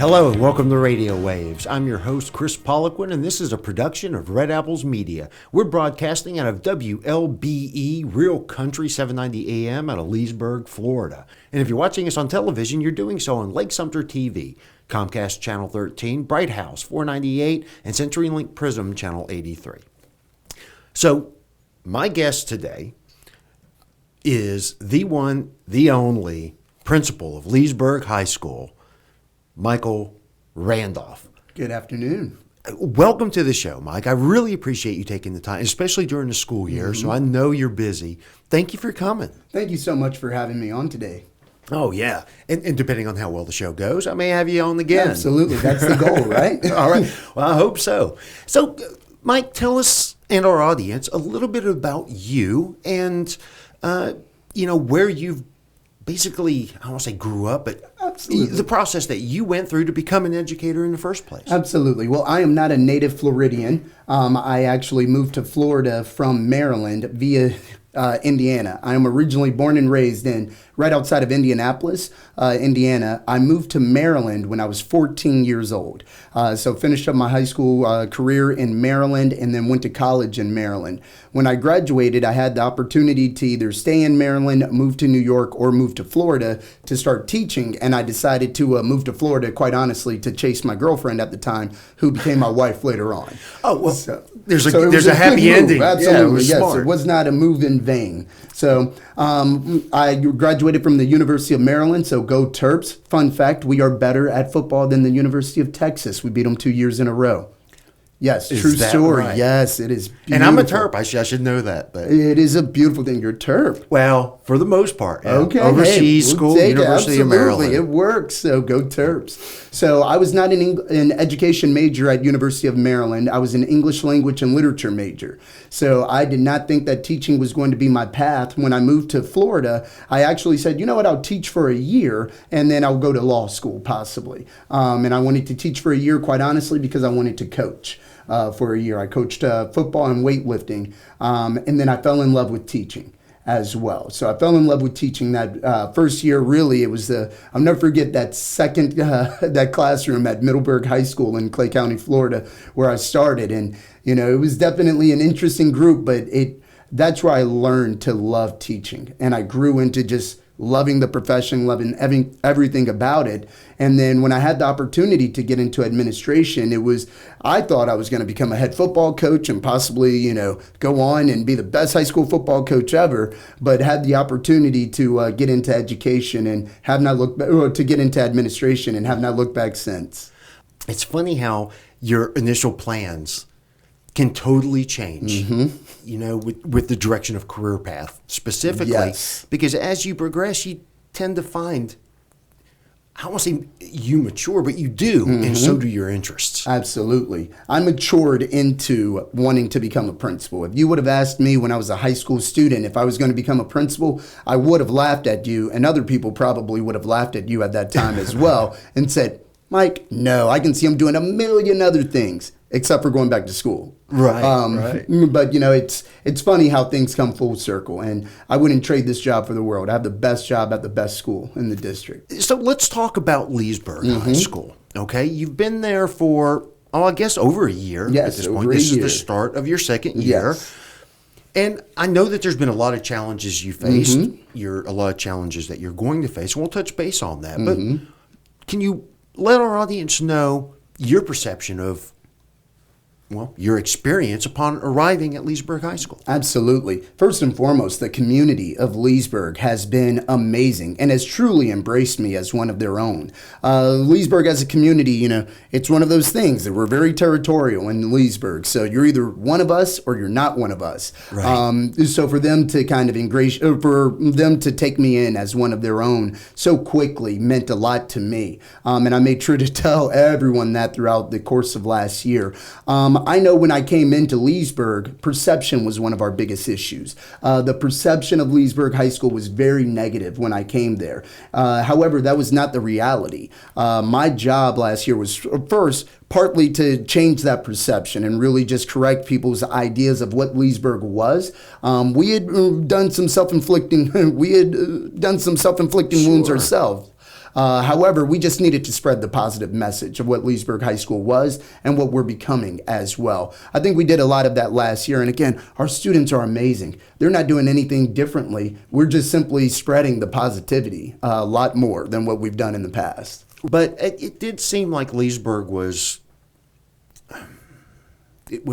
Hello and welcome to Radio Waves. I'm your host, Chris Poliquin, and this is a production of Red Apples Media. We're broadcasting out of WLBE Real Country 790 AM out of Leesburg, Florida. And if you're watching us on television, you're doing so on Lake Sumter TV, Comcast Channel 13, Bright House 498, and CenturyLink Prism Channel 83. So, my guest today is the one, the only principal of Leesburg High School, Michael Randolph. Good afternoon. Welcome to the show, Mike. I really appreciate you taking the time, especially during the school year, so I know you're busy. Thank you for coming. Thank you so much for having me on today. Oh, yeah. And depending on how well the show goes, I may have you on again. Absolutely. That's the goal, right? All right. Well, I hope so. So, Mike, tell us and our audience a little bit about you and, where you've basically, I don't want to say grew up, but Absolutely. the process that you went through to become an educator in the first place. Absolutely. Well, I am not a native Floridian. I actually moved to Florida from Maryland via Indiana. I am originally born and raised right outside of Indianapolis, Indiana. I moved to Maryland when I was 14 years old. So finished up my high school career in Maryland and then went to college in Maryland. When I graduated, I had the opportunity to either stay in Maryland, move to New York, or move to Florida to start teaching. And I decided to move to Florida, quite honestly, to chase my girlfriend at the time, who became my wife later on. Oh, well, So there's it was a happy good move. ending. Absolutely, Yeah, it was yes. smart. It was not a move in vain. So I graduated from the University of Maryland, so go Terps. Fun fact, we are better at football than the University of Texas. We beat them 2 years in a row. Yes, Is true that story. right? Yes, it is beautiful. And I'm a Terp. I should know that. But It is a beautiful thing. You're a Terp. well, for the most part. Yeah. Okay. Overseas hey, school, we'll take it. University of Absolutely. Maryland. It works. So go Terps. So I was not an education major at University of Maryland. I was an English language and literature major. So I did not think that teaching was going to be my path. When I moved to Florida, I actually said, you know what, I'll teach for a year and then I'll go to law school possibly. And I wanted to teach for a year, quite honestly, because I wanted to coach. For a year. I coached football and weightlifting, and then I fell in love with teaching as well. So I fell in love with teaching that first year. Really, it was I'll never forget that that classroom at Middleburg High School in Clay County, Florida, where I started. And, it was definitely an interesting group, but that's where I learned to love teaching. And I grew into just loving the profession, loving everything about it. And then when I had the opportunity to get into administration, I thought I was going to become a head football coach and possibly, go on and be the best high school football coach ever, but had the opportunity to get into education and to get into administration and have not looked back since. It's funny how your initial plans can totally change, with the direction of career path specifically. Yes. Because as you progress, you tend to find, I don't want to say you mature, but you do, and so do your interests. Absolutely. I matured into wanting to become a principal. If you would have asked me when I was a high school student if I was going to become a principal, I would have laughed at you, and other people probably would have laughed at you at that time as well and said, Mike, no, I can see him doing a million other things except for going back to school. Right. But, it's funny how things come full circle, and I wouldn't trade this job for the world. I have the best job at the best school in the district. So let's talk about Leesburg High School, okay? You've been there for, I guess, over a year Yes, at this over point. a This is year. the start of your second year. Yes. And I know that there's been a lot of challenges you faced, a lot of challenges that you're going to face, and we'll touch base on that. But can you let our audience know your perception of, your experience upon arriving at Leesburg High School? Absolutely. First and foremost, the community of Leesburg has been amazing and has truly embraced me as one of their own. Leesburg as a community, it's one of those things that we're very territorial in Leesburg. So you're either one of us or you're not one of us. Right. So for them to kind of for them to take me in as one of their own so quickly meant a lot to me. And I made sure to tell everyone that throughout the course of last year. I know when I came into Leesburg, perception was one of our biggest issues. The perception of Leesburg High School was very negative when I came there. However, that was not the reality. My job last year was first partly to change that perception and really just correct people's ideas of what Leesburg was. We had done some self-inflicting wounds ourselves. However, we just needed to spread the positive message of what Leesburg High School was and what we're becoming as well. I think we did a lot of that last year. And again, our students are amazing. They're not doing anything differently. We're just simply spreading the positivity a lot more than what we've done in the past. But it did seem like Leesburg was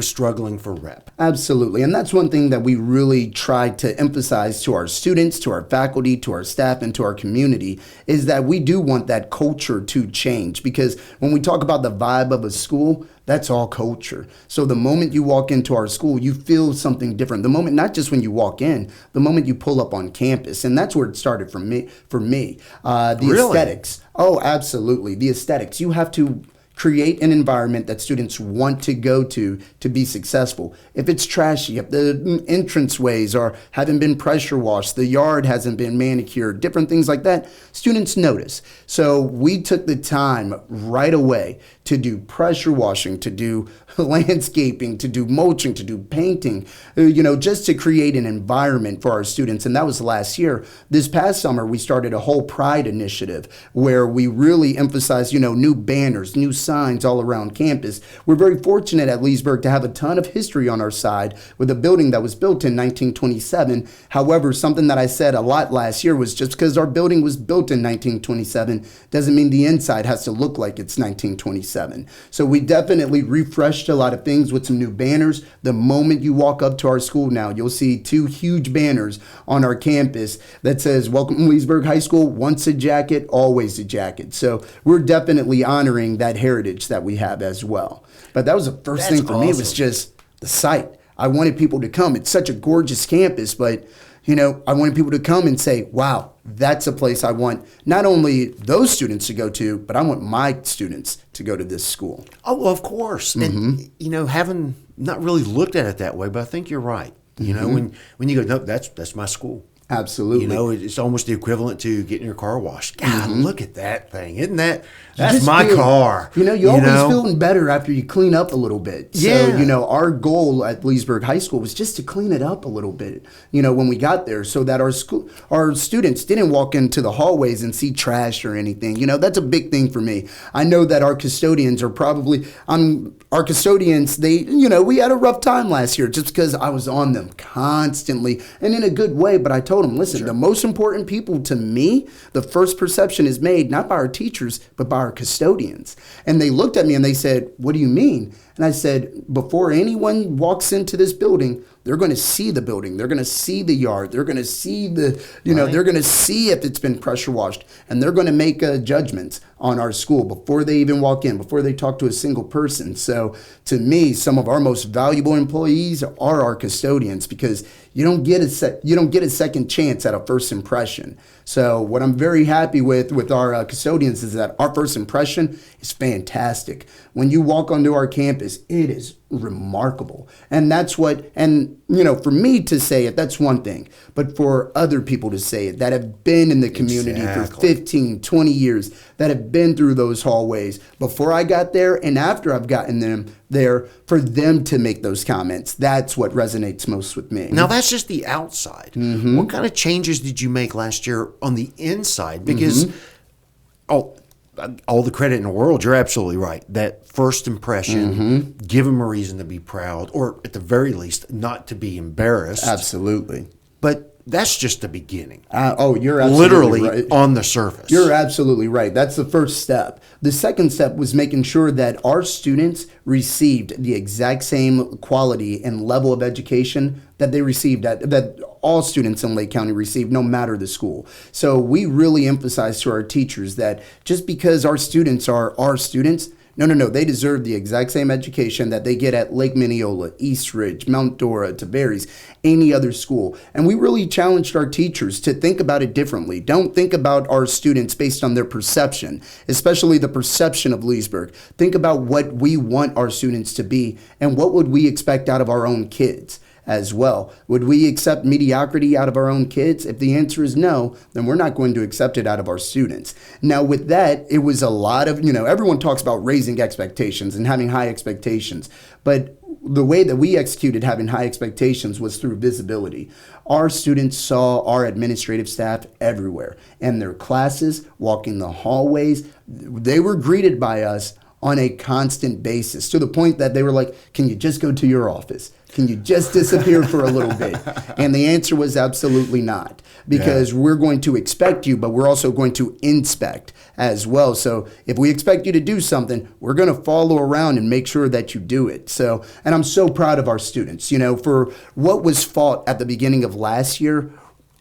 struggling for rep. Absolutely. And that's one thing that we really try to emphasize to our students, to our faculty, to our staff, and to our community is that we do want that culture to change. Because when we talk about the vibe of a school, that's all culture. So the moment you walk into our school, you feel something different. The moment, not just when you walk in, the moment you pull up on campus. And that's where it started for me. The Really? aesthetics. Oh, absolutely. The aesthetics. You have to create an environment that students want to go to be successful. If it's trashy, if the entranceways haven't been pressure washed, the yard hasn't been manicured, different things like that, students notice. So we took the time right away to do pressure washing, to do landscaping, to do mulching, to do painting, just to create an environment for our students. And that was last year. This past summer, we started a whole Pride initiative where we really emphasized, new banners, new signs all around campus. We're very fortunate at Leesburg to have a ton of history on our side with a building that was built in 1927. However, something that I said a lot last year was just because our building was built in 1927 doesn't mean the inside has to look like it's 1927. So we definitely refreshed a lot of things with some new banners. The moment you walk up to our school now, you'll see 2 huge banners on our campus that says, "Welcome to Leesburg High School, once a jacket, always a jacket." So we're definitely honoring that heritage that we have as well. But that was the first thing for me was just the site. I wanted people to come. It's such a gorgeous campus, but I wanted people to come and say, wow, that's a place I want not only those students to go to, but I want my students to go to this school. Oh, well, of course. And, having not really looked at it that way, but I think you're right. When you go, no, that's my school. Absolutely. It's almost the equivalent to getting your car washed. God, look at that thing. Isn't that's my car. You always feeling better after you clean up a little bit. Yeah. So, our goal at Leesburg High School was just to clean it up a little bit, when we got there so that our students didn't walk into the hallways and see trash or anything. That's a big thing for me. I know that our custodians we had a rough time last year just because I was on them constantly and in a good way. But I told them, listen, The most important people to me, the first perception is made not by our teachers, but by our custodians. And they looked at me and they said, "What do you mean?" And I said, before anyone walks into this building, they're going to see the building. They're going to see the yard. They're going to see they're going to see if it's been pressure washed. And they're going to make judgments on our school before they even walk in, before they talk to a single person. So to me, some of our most valuable employees are our custodians because you don't get a second chance at a first impression. So what I'm very happy with our custodians is that our first impression is fantastic. When you walk onto our campus, it is remarkable. And that's for me to say it, that's one thing. But for other people to say it that have been in the community for 15, 20 years, that have been through those hallways before I got there and after I've gotten them there, for them to make those comments, that's what resonates most with me. Now, that's just the outside. Mm-hmm. What kind of changes did you make last year on the inside? Because all the credit in the world, you're absolutely right. That first impression, give them a reason to be proud, or at the very least, not to be embarrassed. Absolutely. But that's just the beginning. You're absolutely literally right. On the surface. You're absolutely right. That's the first step. The second step was making sure that our students received the exact same quality and level of education that they received, that all students in Lake County received, no matter the school. So we really emphasize to our teachers that just because our students are our students, no, they deserve the exact same education that they get at Lake Minneola, East Ridge, Mount Dora, Tavares, any other school. And we really challenged our teachers to think about it differently. Don't think about our students based on their perception, especially the perception of Leesburg. Think about what we want our students to be and what would we expect out of our own kids as well. Would we accept mediocrity out of our own kids? If the answer is no, then we're not going to accept it out of our students. Now, with that, it was a lot of, everyone talks about raising expectations and having high expectations, but the way that we executed having high expectations was through visibility. Our students saw our administrative staff everywhere in their classes, walking the hallways. They were greeted by us on a constant basis, to the point that they were like, can you just go to your office? Can you just disappear for a little bit? And the answer was absolutely not, because we're going to expect you, but we're also going to inspect as well. So if we expect you to do something, we're going to follow around and make sure that you do it. So, and I'm so proud of our students, for what was fought at the beginning of last year.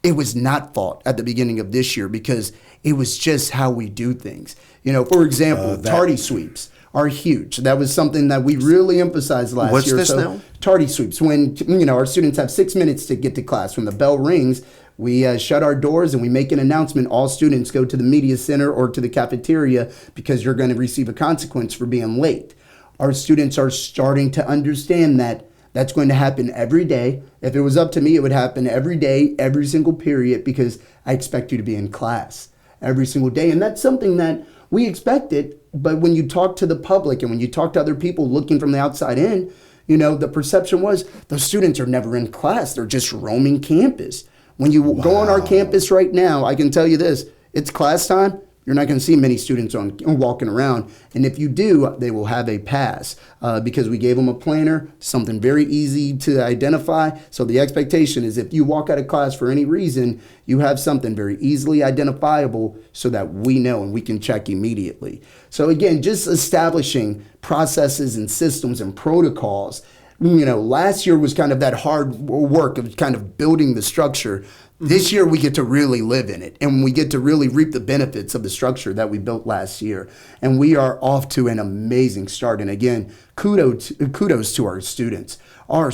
It was not fought at the beginning of this year, because it was just how we do things. For example, tardy sweeps are huge. That was something that we really emphasized last year. What's this now? Tardy sweeps, when our students have 6 minutes to get to class. When the bell rings, we shut our doors and we make an announcement. All students go to the media center or to the cafeteria, because you're going to receive a consequence for being late. Our students are starting to understand that that's going to happen every day. If it was up to me, it would happen every day, every single period, because I expect you to be in class every single day. And that's something that we expected. But when you talk to the public and when you talk to other people looking from the outside in, the perception was those students are never in class. They're just roaming campus. When you go on our campus right now, I can tell you this, it's class time. You're not going to see many students walking around. And if you do, they will have a pass, because we gave them a planner, something very easy to identify. So the expectation is if you walk out of class for any reason, you have something very easily identifiable so that we know and we can check immediately. So again, just establishing processes and systems and protocols. Last year was kind of that hard work of kind of building the structure. This year we get to really live in it, and we get to really reap the benefits of the structure that we built last year. And we are off to an amazing start. And again, kudos to our students. Our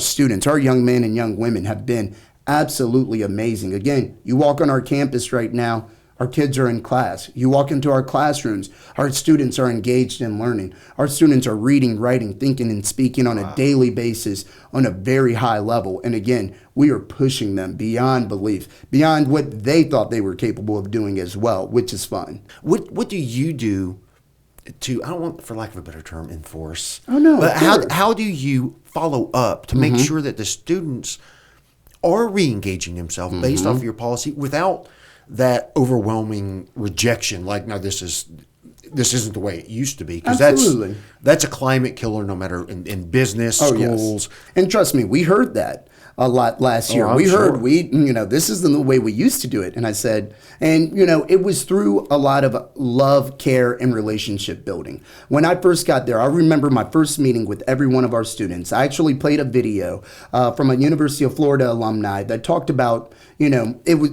young men and young women have been absolutely amazing. Again, you walk on our campus right now, our kids are in class. You walk into our classrooms, our students are engaged in learning. Our students are reading, writing, thinking, and speaking on a daily basis on a very high level. And again, we are pushing them beyond belief, beyond what they thought they were capable of doing as well, which is fun. What do you do to, I don't want, for lack of a better term, enforce? Oh, no. But how do you follow up to make sure that the students are re-engaging themselves based off of your policy without that overwhelming rejection, like, no, this isn't the way it used to be, because that's a climate killer, no matter in business, schools. Yes. And trust me, we heard that a lot last year. We heard this isn't the way we used to do it. And I said, it was through a lot of love, care, and relationship building. When I first got there, I remember my first meeting with every one of our students. I actually played a video from a University of Florida alumni that talked about,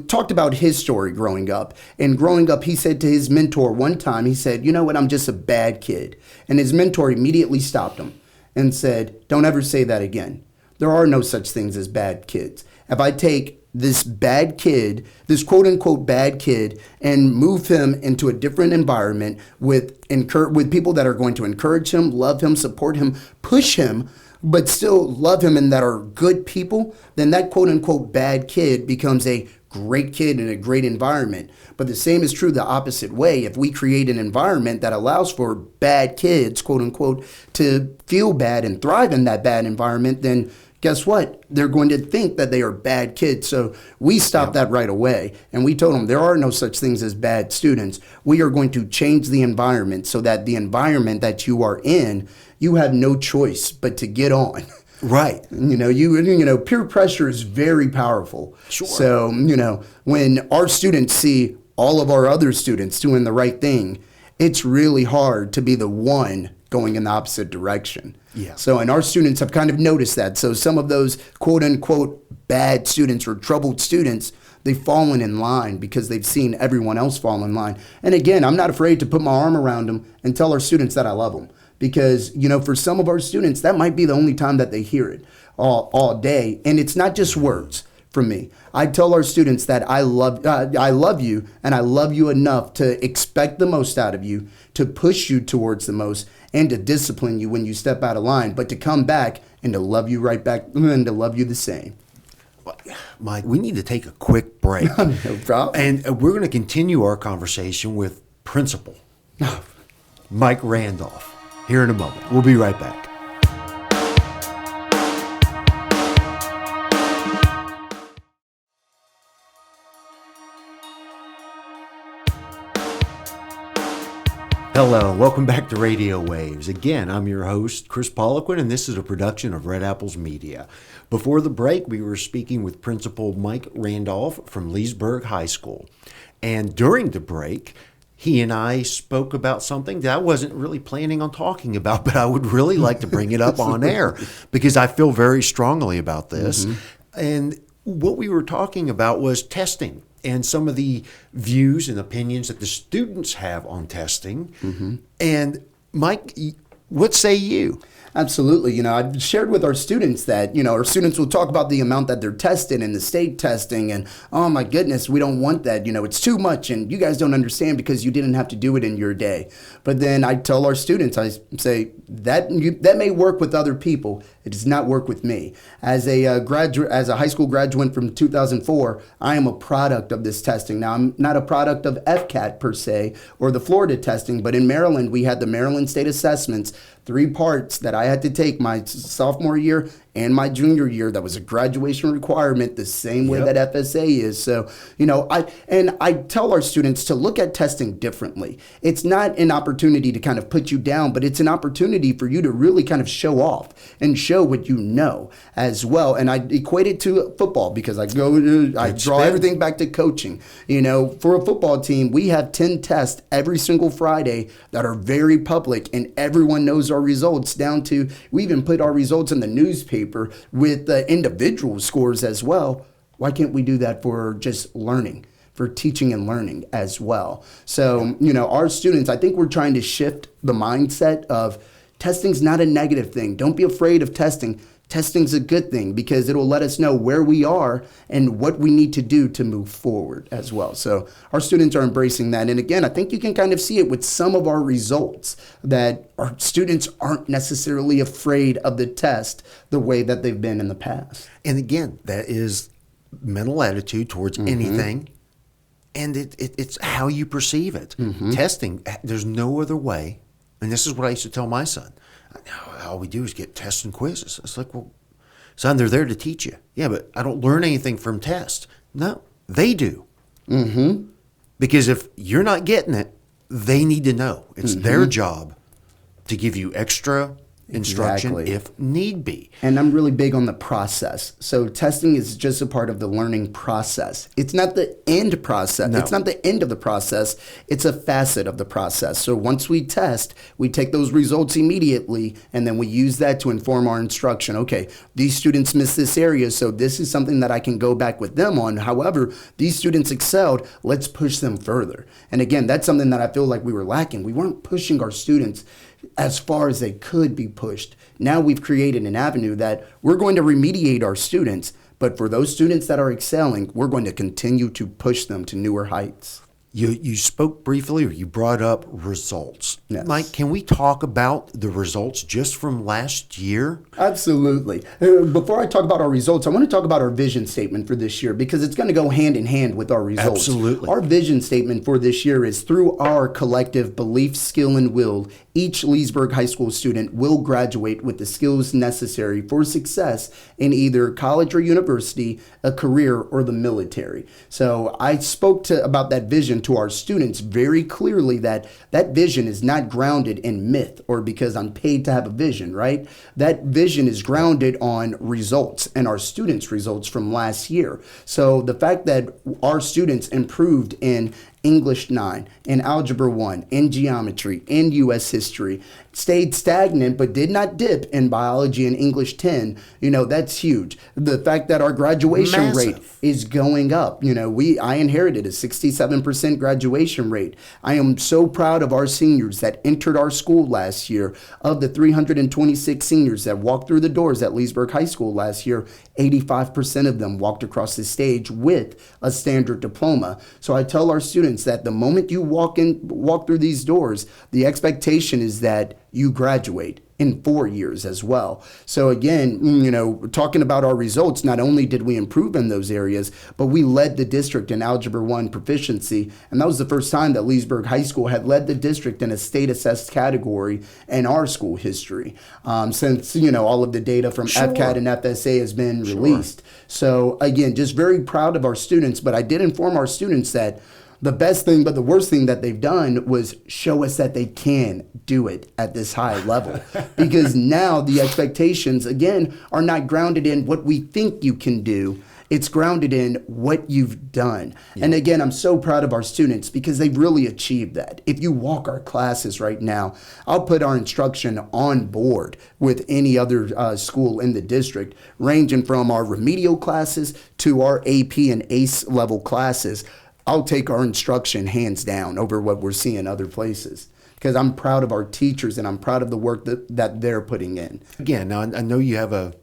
talked about his story growing up. And growing up, he said to his mentor one time, he said, you know what, I'm just a bad kid. And his mentor immediately stopped him and said, don't ever say that again. There are no such things as bad kids. If I take this bad kid, this quote unquote bad kid, and move him into a different environment with people that are going to encourage him, love him, support him, push him, but still love him and that are good people, then that quote unquote bad kid becomes a great kid in a great environment. But the same is true the opposite way. If we create an environment that allows for bad kids, quote unquote, to feel bad and thrive in that bad environment, then guess what? They're going to think that they are bad kids. So we stopped that right away. And we told them there are no such things as bad students. We are going to change the environment so that the environment that you are in, you have no choice but to get on. Right. Peer pressure is very powerful. Sure. So, when our students see all of our other students doing the right thing, it's really hard to be the one going in the opposite direction. Yeah. So, and our students have kind of noticed that. So some of those quote unquote bad students or troubled students, they've fallen in line because they've seen everyone else fall in line. And again, I'm not afraid to put my arm around them and tell our students that I love them. Because, for some of our students, that might be the only time that they hear it all day. And it's not just words from me. I tell our students that I love you, and I love you enough to expect the most out of you, to push you towards the most, and to discipline you when you step out of line, but to come back and to love you right back and to love you the same. Mike, we need to take a quick break. No problem. And we're going to continue our conversation with Principal Mike Randolph here in a moment. We'll be right back. Hello, welcome back to Radio Waves. Again, I'm your host, Chris Poliquin, and this is a production of Red Apples Media. Before the break, we were speaking with Principal Mike Randolph from Leesburg High School. And during the break, he and I spoke about something that I wasn't really planning on talking about, but I would really like to bring it up on air because I feel very strongly about this. And what we were talking about was testing and some of the views and opinions that the students have on testing. And Mike, what say you? Absolutely. I've shared with our students that, our students will talk about the amount that they're tested and the state testing and, oh my goodness, we don't want that. It's too much and you guys don't understand because you didn't have to do it in your day. But then I tell our students, I say that may work with other people. It does not work with me. As a high school graduate from 2004, I am a product of this testing. Now, I'm not a product of FCAT per se or the Florida testing, but in Maryland, we had the Maryland State Assessments, 3 parts that I had to take my sophomore year and my junior year. That was a graduation requirement, the same way that FSA is. So, I tell our students to look at testing differently. It's not an opportunity to kind of put you down, but it's an opportunity for you to really kind of show off and show what you know as well. And I equate it to football because I draw everything back to coaching. For a football team, we have 10 tests every single Friday that are very public and everyone knows our results down to, we even put our results in the newspaper with the individual scores as well. Why can't we do that for just learning, for teaching and learning as well? So, our students, I think we're trying to shift the mindset of testing's not a negative thing. Don't be afraid of testing. Testing's a good thing because it'll let us know where we are and what we need to do to move forward as well. So our students are embracing that. And again, I think you can kind of see it with some of our results that our students aren't necessarily afraid of the test the way that they've been in the past. And again, that is mental attitude towards anything. And it's how you perceive it. Testing, there's no other way. And this is what I used to tell my son. All we do is get tests and quizzes. It's like, well, son, they're there to teach you. Yeah, but I don't learn anything from tests. No, they do. Because if you're not getting it, they need to know. It's their job to give you extra instruction if need be. And I'm really big on the process. So testing is just a part of the learning process. It's not the end process. No. It's not the end of the process. It's a facet of the process. So once we test, we take those results immediately, and then we use that to inform our instruction. Okay, these students missed this area, so this is something that I can go back with them on. However, these students excelled. Let's push them further. And again, that's something that I feel like we were lacking. We weren't pushing our students as far as they could be pushed. Now we've created an avenue that we're going to remediate our students, but for those students that are excelling, we're going to continue to push them to newer heights. You spoke briefly, or you brought up results. Yes. Mike, can we talk about the results just from last year? Absolutely. Before I talk about our results, I want to talk about our vision statement for this year because it's going to go hand in hand with our results. Absolutely. Our vision statement for this year is through our collective belief, skill, and will, each Leesburg High School student will graduate with the skills necessary for success in either college or university, a career, or the military. So I spoke about that vision to our students very clearly that vision is not grounded in myth or because I'm paid to have a vision, right? That vision is grounded on results and our students' results from last year. So the fact that our students improved in English 9, in Algebra 1, in Geometry, in U.S. History, stayed stagnant but did not dip in Biology and English 10, that's huge. The fact that our graduation rate is going up, I inherited a 67% graduation rate. I am so proud of our seniors that entered our school last year. Of the 326 seniors that walked through the doors at Leesburg High School last year, 85% of them walked across the stage with a standard diploma. So I tell our students that the moment you walk through these doors, the expectation is that you graduate in 4 years as well. So again, talking about our results, not only did we improve in those areas, but we led the district in Algebra 1 proficiency. And that was the first time that Leesburg High School had led the district in a state assessed category in our school history. Since, all of the data from FCAT and FSA has been released. So again, just very proud of our students, but I did inform our students that the best thing, but the worst thing that they've done was show us that they can do it at this high level. Because now the expectations, again, are not grounded in what we think you can do. It's grounded in what you've done. Yeah. And again, I'm so proud of our students because they've really achieved that. If you walk our classes right now, I'll put our instruction on board with any other school in the district, ranging from our remedial classes to our AP and ACE level classes. I'll take our instruction hands down over what we're seeing other places. Because I'm proud of our teachers and I'm proud of the work that they're putting in. Again, now I know you have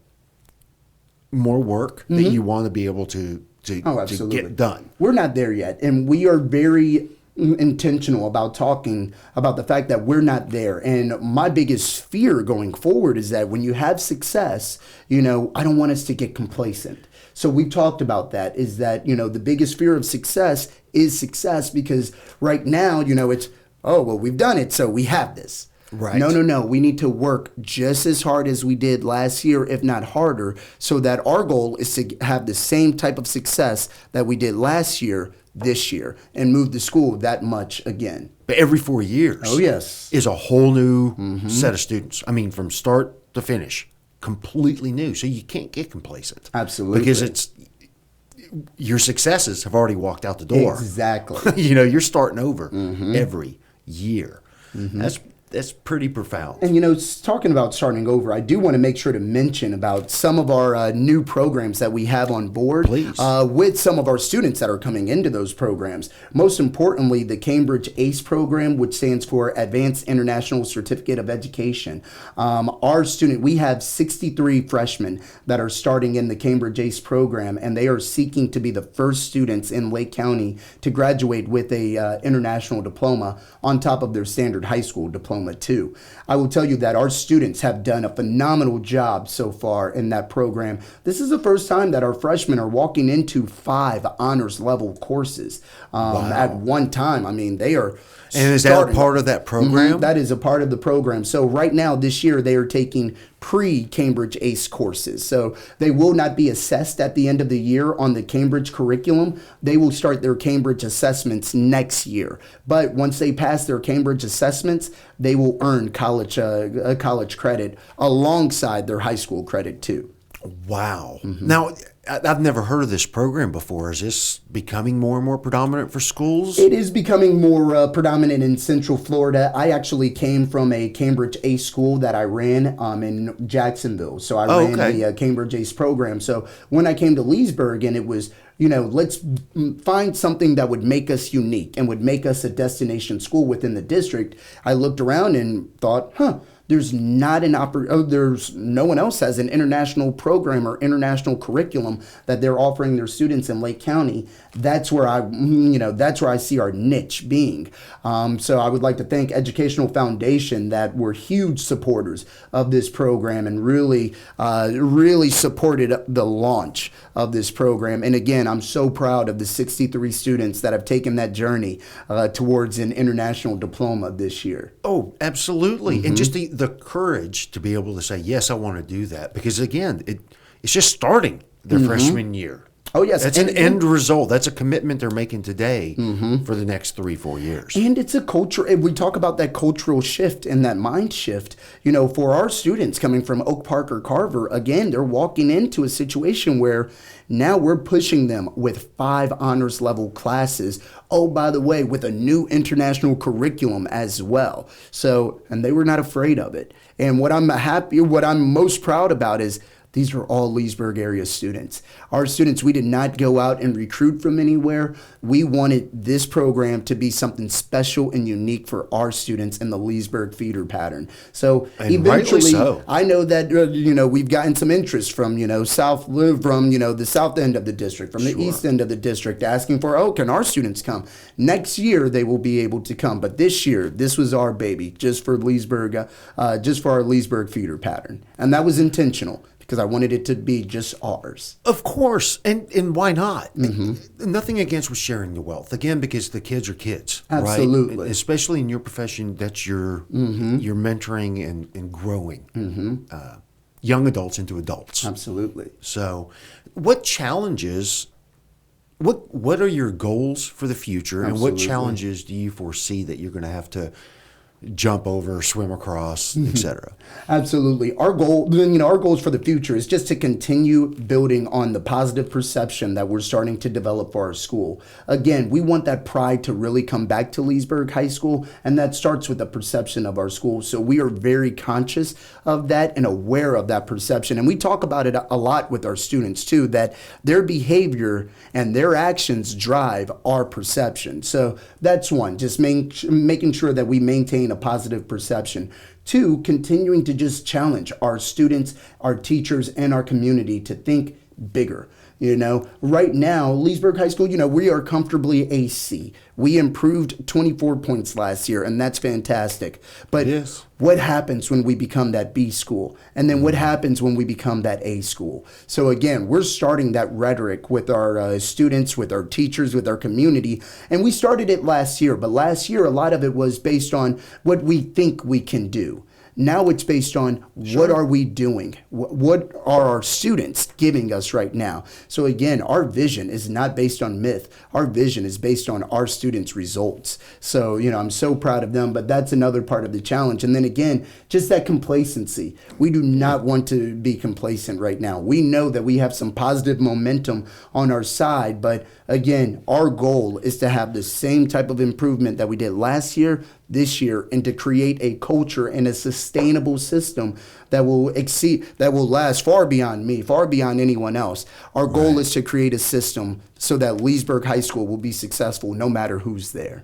more work that you want to be able to get done. We're not there yet, and we are very intentional about talking about the fact that we're not there. And my biggest fear going forward is that when you have success, I don't want us to get complacent. So we've talked about that, is that, the biggest fear of success is success, because right now, it's, oh, well, we've done it, so we have this. Right. No. We need to work just as hard as we did last year, if not harder, so that our goal is to have the same type of success that we did last year, this year, and move the school that much again. But every 4 years, oh yes, is a whole new set of students. I mean, from start to finish, completely new. So you can't get complacent. Absolutely. Because your successes have already walked out the door. Exactly. You're starting over every year. That's pretty profound. And, talking about starting over, I do want to make sure to mention about some of our new programs that we have on board. Please. With some of our students that are coming into those programs. Most importantly, the Cambridge ACE program, which stands for Advanced International Certificate of Education. We have 63 freshmen that are starting in the Cambridge ACE program, and they are seeking to be the first students in Lake County to graduate with a international diploma on top of their standard high school diploma too. I will tell you that our students have done a phenomenal job so far in that program. This is the first time that our freshmen are walking into 5 honors level courses at one time. I mean, they are. And is that a part of that program? That is a part of the program. So right now, this year, they are taking pre-Cambridge ACE courses. So they will not be assessed at the end of the year on the Cambridge curriculum. They will start their Cambridge assessments next year. But once they pass their Cambridge assessments, they will earn college credit alongside their high school credit too. Wow. Now, I've never heard of this program before. Is this becoming more and more predominant for schools? It is becoming more predominant in Central Florida. I actually came from a Cambridge ACE school that I ran in Jacksonville. So I ran the Cambridge ACE program. So when I came to Leesburg, and it was, let's find something that would make us unique and would make us a destination school within the district, I looked around and thought, there's there's no one else has an international program or international curriculum that they're offering their students in Lake County. That's where I see our niche being. So I would like to thank Educational Foundation that were huge supporters of this program and really supported the launch of this program. And again, I'm so proud of the 63 students that have taken that journey towards an international diploma this year. Oh, absolutely. And just the courage to be able to say, yes, I want to do that. Because again, it's just starting their freshman year. Oh, yes. That's an end result. That's a commitment they're making today for the next 3-4 years. And it's a culture. And we talk about that cultural shift and that mind shift. For our students coming from Oak Park or Carver, again, they're walking into a situation where now we're pushing them with 5 honors level classes. Oh, by the way, with a new international curriculum as well. So, and they were not afraid of it. And what I'm most proud about is these are all Leesburg area students. Our students, we did not go out and recruit from anywhere. We wanted this program to be something special and unique for our students in the Leesburg feeder pattern. So and eventually, so. I know that we've gotten some interest from the south end of the district, from the east end of the district, asking for, can our students come? Next year they will be able to come, but this year this was our baby, just for Leesburg, just for our Leesburg feeder pattern, and that was intentional. Because I wanted it to be just ours. Of course. And why not? Nothing against with sharing the wealth. Again, because the kids are kids. Absolutely. Right? Especially in your profession, that's your mentoring and growing young adults into adults. Absolutely. So what challenges What are your goals for the future, and what Absolutely. challenges do you foresee that you're going to have to jump over, swim across, etc.? Absolutely. Our goal, our goals for the future is just to continue building on the positive perception that we're starting to develop for our school. Again, we want that pride to really come back to Leesburg High School, and that starts with the perception of our school. So we are very conscious of that and aware of that perception. And we talk about it a lot with our students too, that their behavior and their actions drive our perception. So that's one, just making sure that we maintain a positive perception. Two, continuing to just challenge our students, our teachers, and our community to think bigger. Right now, Leesburg High School, we are comfortably a C. We improved 24 points last year, and that's fantastic. But what happens when we become that B school? And then what happens when we become that A school? So again, we're starting that rhetoric with our students, with our teachers, with our community. And we started it last year, but last year, a lot of it was based on what we think we can do. Now it's based on what are we doing? What are our students giving us right now? So again, our vision is not based on myth. Our vision is based on our students' results. So, I'm so proud of them, but that's another part of the challenge. And then again, just that complacency. We do not want to be complacent right now. We know that we have some positive momentum on our side, but again, our goal is to have the same type of improvement that we did last year, this year, and to create a culture and a sustainable system that will last far beyond me, far beyond anyone else. Our goal is to create a system so that Leesburg High School will be successful no matter who's there.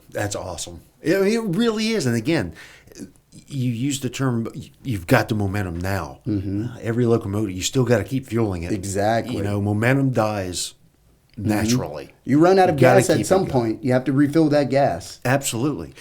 That's awesome. It really is. And again, you use the term, you've got the momentum now. Every locomotive, you still got to keep fueling it. Exactly. Momentum dies naturally. You run out of gas at some point. You have to refill that gas. Absolutely.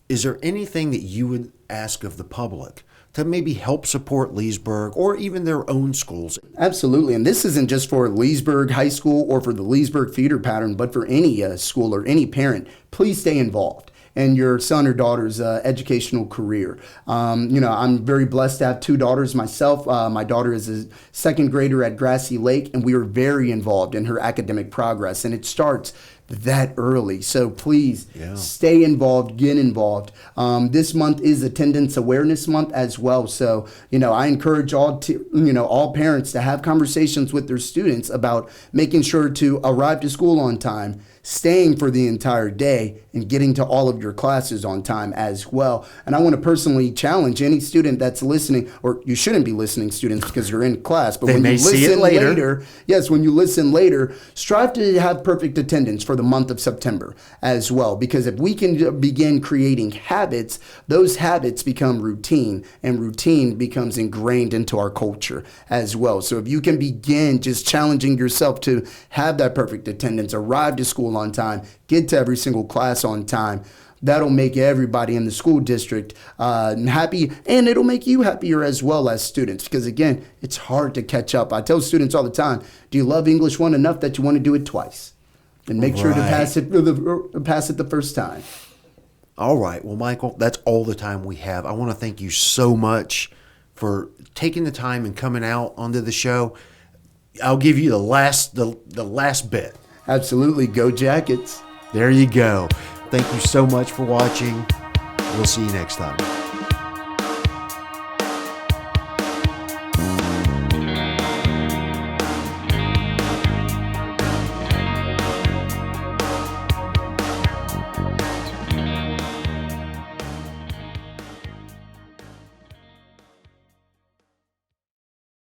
Is there anything that you would ask of the public to maybe help support Leesburg or even their own schools? Absolutely. And this isn't just for Leesburg High School or for the Leesburg feeder pattern, but for any school or any parent. Please stay involved in your son or daughter's educational career. I'm very blessed to have two daughters myself. My daughter is a second grader at Grassy Lake, and we are very involved in her academic progress. And it starts that early. So please stay involved, get involved. This month is Attendance Awareness Month as well. So, I encourage all parents to have conversations with their students about making sure to arrive to school on time, staying for the entire day, and getting to all of your classes on time as well. And I want to personally challenge any student that's listening, or you shouldn't be listening, students, because you're in class, but when you listen later, when you listen later, strive to have perfect attendance for the month of September as well, because if we can begin creating habits, those habits become routine, and routine becomes ingrained into our culture as well. So if you can begin just challenging yourself to have that perfect attendance, arrive to school on time, get to every single class on time, that'll make everybody in the school district happy, and it'll make you happier as well as students, because again, it's hard to catch up. I tell students all the time, do you love English 1 enough that you want to do it twice? And make sure to pass it the first time. All right. Well, Michael, that's all the time we have. I want to thank you so much for taking the time and coming out onto the show. I'll give you the last bit. Absolutely. Go Jackets. There you go. Thank you so much for watching. We'll see you next time.